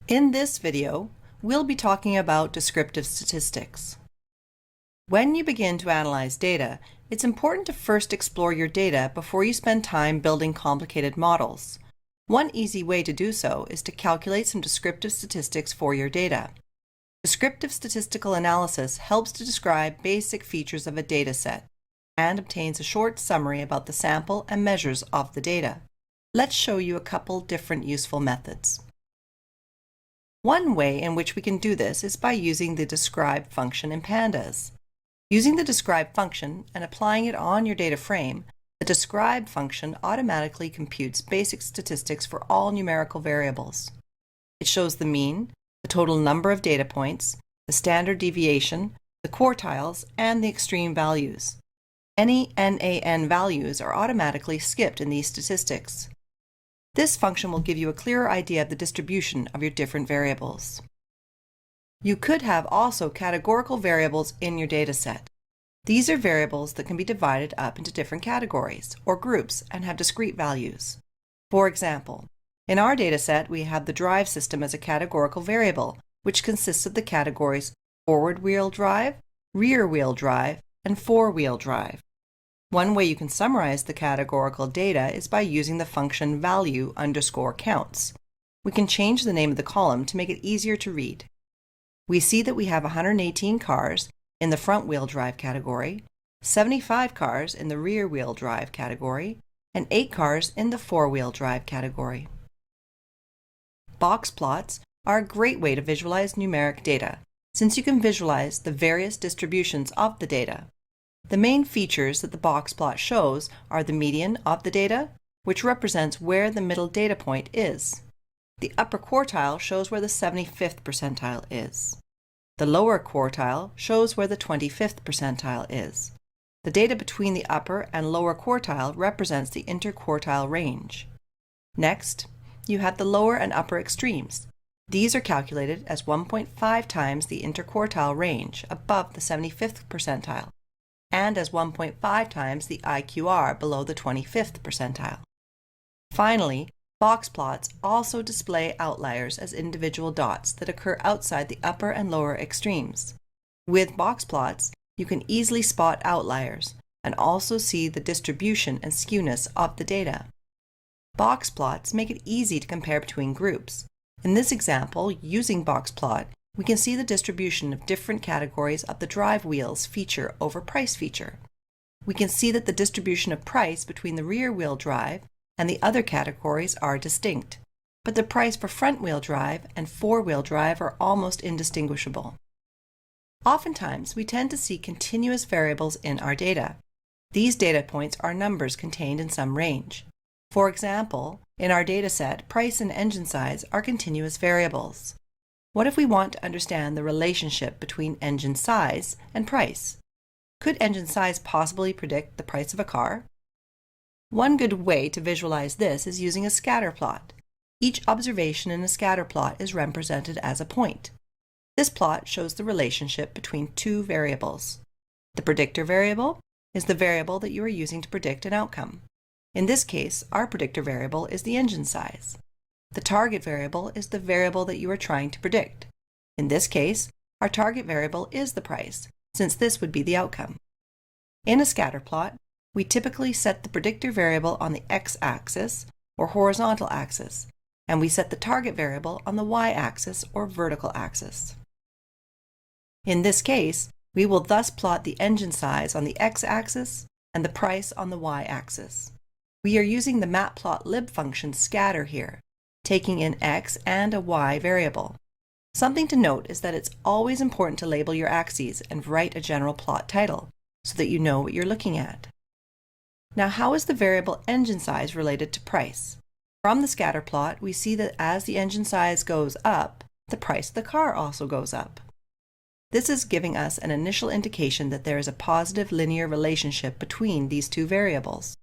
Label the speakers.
Speaker 1: In this video, we'll be talking about descriptive statistics. When you begin to analyze data, it's important to first explore your data before you spend time building complicated models. One easy way to do so is to calculate some descriptive statistics for your data. Descriptive statistical analysis helps to describe basic features of a data set and obtains a short summary about the sample and measures of the data. Let's show you a couple different useful methods. One way in which we can do this is by using the describe function in Pandas. Using the describe function and applying it on your data frame, the describe function automatically computes basic statistics for all numerical variables. It shows the mean, the total number of data points, the standard deviation, the quartiles, and the extreme values. Any NaN values are automatically skipped in these statistics. This function will give you a clearer idea of the distribution of your different variables. You could have also categorical variables in your data set. These are variables that can be divided up into different categories or groups and have discrete values. For example, in our data set we have the drive system as a categorical variable, which consists of the categories forward wheel drive, rear wheel drive, and four-wheel drive. One way you can summarize the categorical data is by using the function value_counts. We can change the name of the column to make it easier to read. We see that we have 118 cars in the front-wheel drive category, 75 cars in the rear-wheel drive category, and 8 cars in the four-wheel drive category. Box plots are a great way to visualize numeric data, since you can visualize the various distributions of the data. The main features that the box plot shows are the median of the data, which represents where the middle data point is. The upper quartile shows where the 75th percentile is. The lower quartile shows where the 25th percentile is. The data between the upper and lower quartile represents the interquartile range. Next, you have the lower and upper extremes. These are calculated as 1.5 times the interquartile range above the 75th percentile, and as 1.5 times the IQR below the 25th percentile. Finally, box plots also display outliers as individual dots that occur outside the upper and lower extremes. With box plots, you can easily spot outliers and also see the distribution and skewness of the data. Box plots make it easy to compare between groups. In this example, using box plot, we can see the distribution of different categories of the drive wheels feature over price feature. We can see that the distribution of price between the rear wheel drive and the other categories are distinct, but the price for front wheel drive and four wheel drive are almost indistinguishable. Oftentimes, we tend to see continuous variables in our data. These data points are numbers contained in some range. For example, in our data set, price and engine size are continuous variables. What if we want to understand the relationship between engine size and price? Could engine size possibly predict the price of a car? One good way to visualize this is using a scatter plot. Each observation in a scatter plot is represented as a point. This plot shows the relationship between two variables. The predictor variable is the variable that you are using to predict an outcome. In this case, our predictor variable is the engine size. The target variable is the variable that you are trying to predict. In this case, our target variable is the price, since this would be the outcome. In a scatter plot, we typically set the predictor variable on the x-axis or horizontal axis, and we set the target variable on the y-axis or vertical axis. In this case, we will thus plot the engine size on the x-axis and the price on the y-axis. We are using the matplotlib function scatter here, taking in x and a y variable. Something to note is that it's always important to label your axes and write a general plot title so that you know what you're looking at. Now, how is the variable engine size related to price? From the scatter plot, we see that as the engine size goes up, the price of the car also goes up. This is giving us an initial indication that there is a positive linear relationship between these two variables.